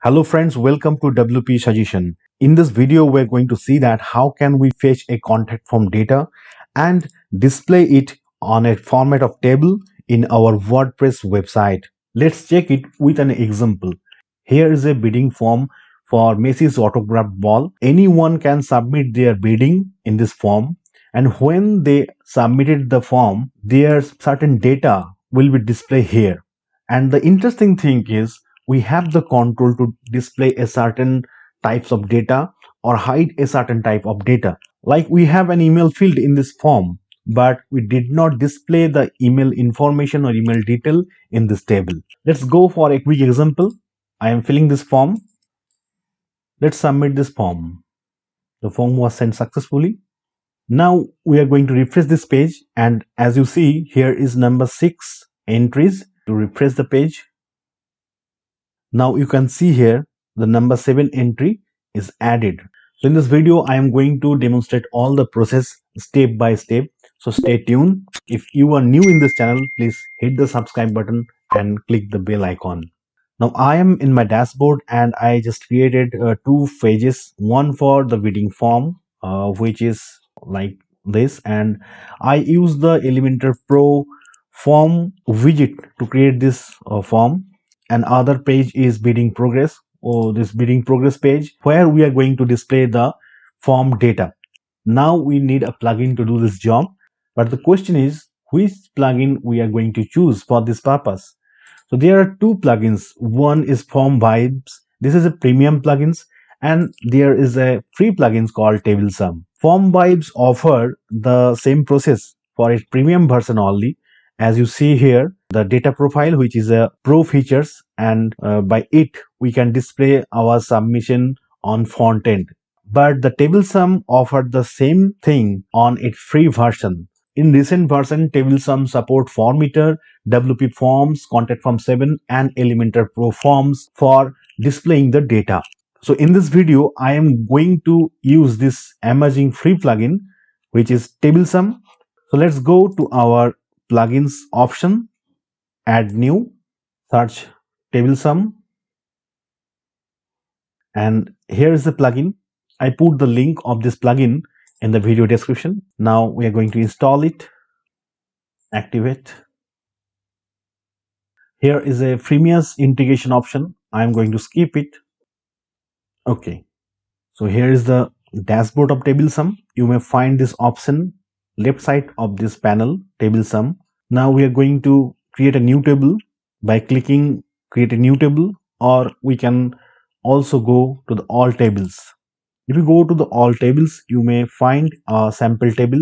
Hello friends, welcome to WP Suggestion. In this video, we're going to see that how can we fetch a contact form data and display it on a format of table in our WordPress website. Let's check it with an example. Here is a bidding form for Messi's autographed ball. Anyone can submit their bidding in this form, and when they submitted the form, their certain data will be displayed here. And the interesting thing is we have the control to display a certain types of data or hide a certain type of data. Like we have an email field in this form, but we did not display the email information or email detail in this table. Let's go for a quick example. I am filling this form. Let's submit this form. The form was sent successfully. Now we are going to refresh this page, and as you see, here is number 6 entries. To refresh the page, now you can see here the number 7 entry is added. So in this video, I am going to demonstrate all the process step by step. So stay tuned. If you are new in this channel, please hit the subscribe button and click the bell icon. Now I am in my dashboard and I just created two pages, one for the bidding form, which is like this, and I use the Elementor Pro form widget to create this form. And other page is bidding progress, or this bidding progress page, where we are going to display the form data. Now we need a plugin to do this job, but the question is which plugin we are going to choose for this purpose. So there are two plugins. One is Form Vibes. This is a premium plugins, and there is a free plugins called Tablesome. Form Vibes offer the same process for its premium version only. As you see here, the data profile, which is a pro features, and by it we can display our submission on front end. But the Tablesome offered the same thing on its free version. In recent version, Tablesome support Formeter, WP Forms, Contact Form 7 and Elementor Pro Forms for displaying the data. So in this video, I am going to use this emerging free plugin, which is Tablesome. So let's go to our plugins option, add new, search Tablesome, and here is the plugin. I put the link of this plugin in the video description. Now we are going to install it, activate. Here is a freemium integration option. I'm going to skip it. Okay. So here is the dashboard of Tablesome. You may find this option left side of this panel, Tablesome. Now we are going to create a new table by clicking create a new table, or we can also go to the all tables. If you go to the all tables, you may find a sample table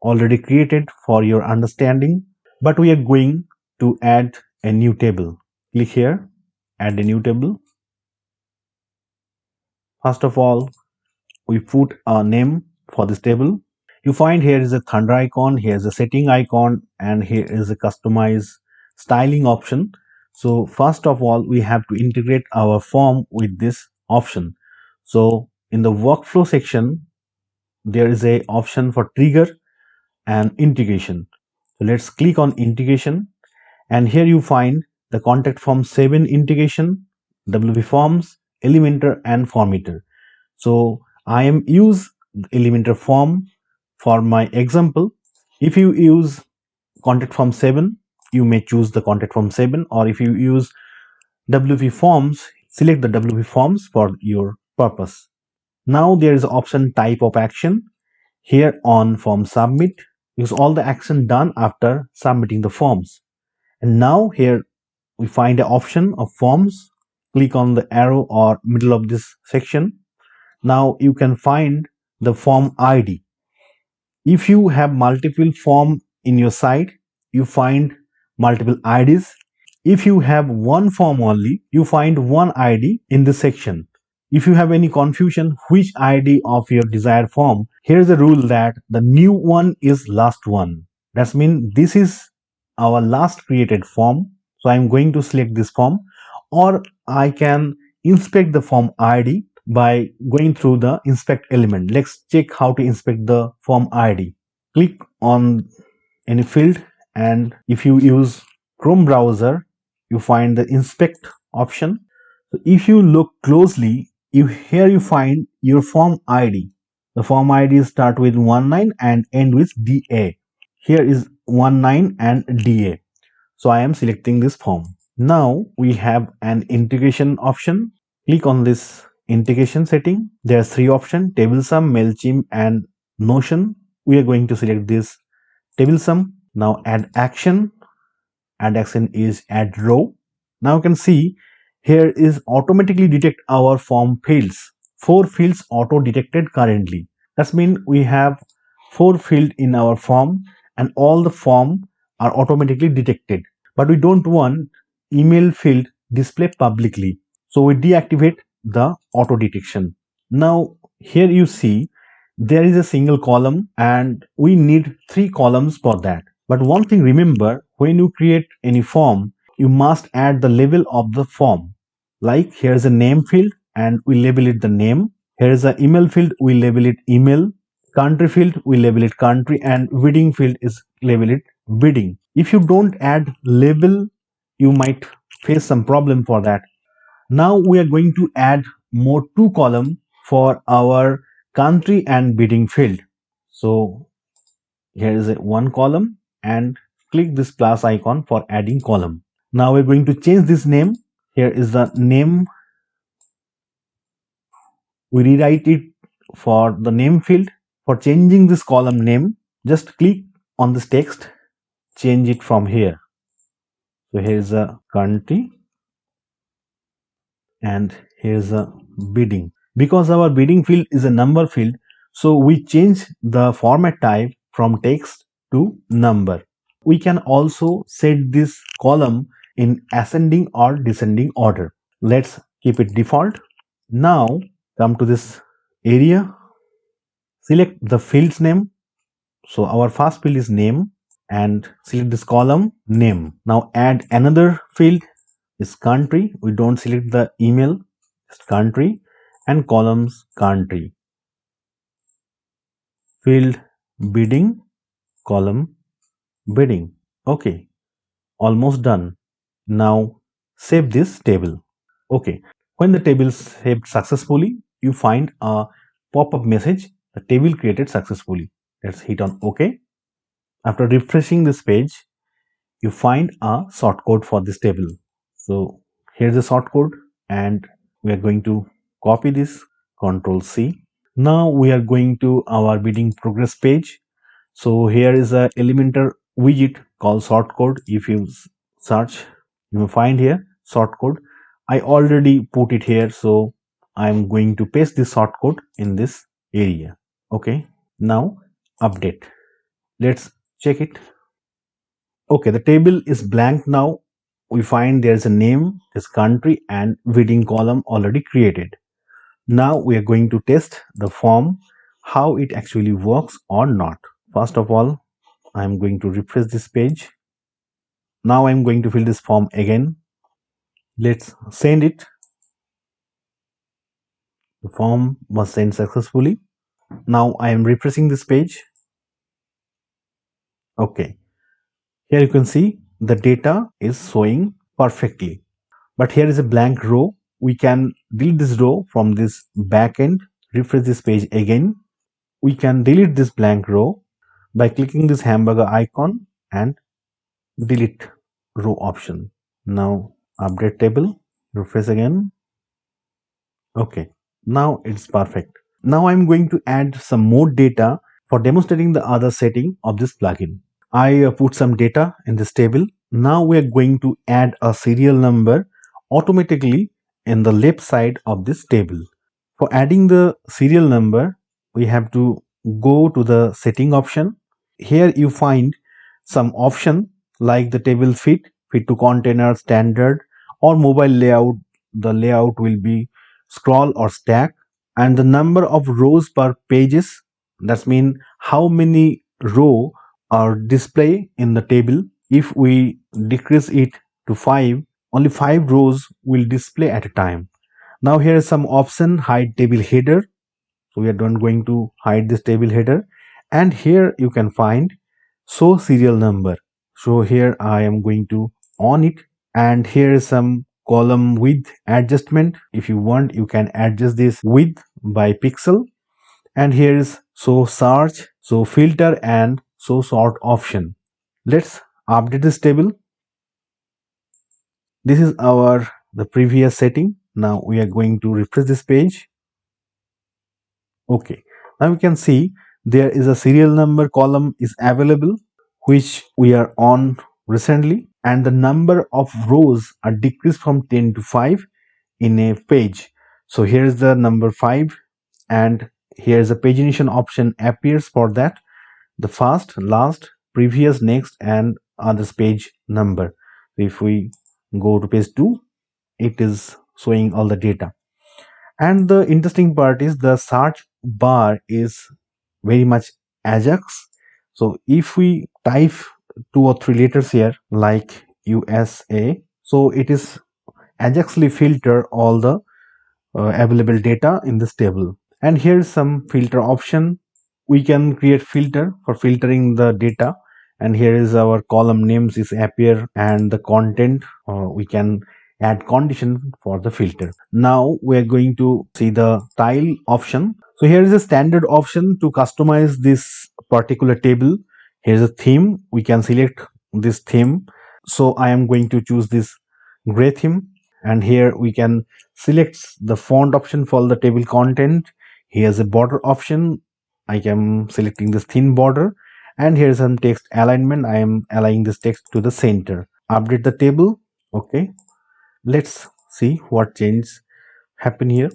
already created for your understanding, but we are going to add a new table. Click here, add a new table. First of all, we put a name for this table. You find here is a thunder icon, here is a setting icon, and here is a customize styling option. So first of all, we have to integrate our form with this option. So in the workflow section, there is a option for trigger and integration. So let's click on integration, and here you find the contact form 7 integration, WP Forms, Elementor and Formeter. So I am use Elementor form for my example. If you use contact form 7, you may choose the contact form 7, or if you use WP Forms, select the WP Forms for your purpose. Now there is an option type of action. Here on form submit, use all the action done after submitting the forms. And now here we find the option of forms. Click on the arrow or middle of this section. Now you can find the form ID. If you have multiple form in your site, you find multiple IDs. If you have one form only, you find one ID in this section. If you have any confusion which ID of your desired form, here's the rule that the new one is last one. That means this is our last created form. So I'm going to select this form, or I can inspect the form ID by going through the inspect element. Let's check how to inspect the form ID. Click on any field, and if you use Chrome browser, you find the inspect option. If you look closely, here you find your form ID. The form ID start with 19 and end with DA. Here is 19 and DA. So I am selecting this form. Now we have an integration option. Click on this integration setting. There are three options: Tablesome, Mailchimp, and Notion. We are going to select this Tablesome. Now add action. Add action is add row. Now you can see here is automatically detect our form fields. Four fields auto detected currently. That means we have four fields in our form and all the form are automatically detected. But we don't want email field display publicly. So we deactivate the auto detection. Now here you see there is a single column and we need three columns for that. But one thing remember, when you create any form, you must add the label of the form. Like here's a name field and we label it the name. Here is an email field, we label it email. Country field, we label it country, and bidding field is label it bidding. If you don't add label, you might face some problem for that. Now we are going to add more two column for our country and bidding field. So here is a one column and click this plus icon for adding column. Now we're going to change this name. Here is the name. We rewrite it for the name field. For changing this column name, just click on this text, change it from here. So here is a country and here is a bidding. Because our bidding field is a number field, so we change the format type from text to number. We can also set this column in ascending or descending order. Let's keep it default. Now come to this area, select the field's name. So our first field is name and select this column name. Now add another field is country. We don't select the email, just country, and columns country. Field bidding, column bidding. Okay, almost done. Now save this table. Okay, when the table is saved successfully, you find a pop-up message, the table created successfully. Let's hit on OK. After refreshing this page, you find a shortcode for this table. So here's the shortcode and we are going to copy this, Control C. Now we are going to our bidding progress page. So here is a Elementor widget called shortcode. If you search, you will find here shortcode. I already put it here, so I'm going to paste this shortcode in this area. Okay, now update. Let's check it. Okay, the table is blank now. We find there's a name, this country, and bidding column already created. Now we are going to test the form, how it actually works or not. First of all, I'm going to refresh this page. Now I'm going to fill this form again. Let's send it. The form was sent successfully. Now I am refreshing this page. Okay, here you can see the data is showing perfectly. But here is a blank row. We can delete this row from this backend. Refresh this page again. We can delete this blank row by clicking this hamburger icon and delete row option. Now update table, refresh again. Okay, now it's perfect. Now I'm going to add some more data for demonstrating the other setting of this plugin. I put some data in this table. Now we are going to add a serial number automatically in the left side of this table. For adding the serial number, we have to go to the setting option. Here you find some option like the table fit to container, standard, or mobile layout. The layout will be scroll or stack, and the number of rows per pages. That's mean how many row are display in the table. If we decrease it to 5, only 5 rows will display at a time. Now here is some option, hide table header. So we are not going to hide this table header, and here you can find show serial number. So here I am going to on it, and here is some column width adjustment. If you want, you can adjust this width by pixel. And here is show search, show filter, and show sort option. Let's update this table. This is our the previous setting. Now we are going to refresh this page. Okay, now we can see there is a serial number column is available, which we are on recently, and the number of rows are decreased from 10 to 5 in a page. So here is the number 5, and here is the pagination option appears for that: the first, last, previous, next, and others page number. If we go to page 2, it is showing all the data. And the interesting part is the search bar is very much Ajax. So if we type 2 or 3 letters here like USA, so it is Ajaxly filter all the available data in this table. And here's some filter option. We can create filter for filtering the data, and here is our column names is appear, and the content we can add condition for the filter. Now we are going to see the style option. So here is a standard option to customize this particular table. Here's a theme. We can select this theme. So I am going to choose this gray theme, and here we can select the font option for the table content. Here's a border option. I am selecting this thin border, and here's some text alignment. I am aligning this text to the center. Update the table. Okay, let's see what changes happen here.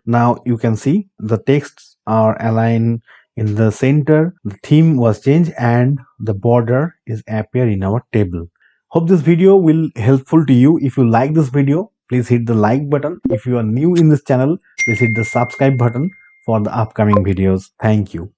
Now you can see the texts are aligned in the center, the theme was changed, and the border is appear in our table. Hope this video will helpful to you. If you like this video, please hit the like button. If you are new in this channel, please hit the subscribe button for the upcoming videos. Thank you.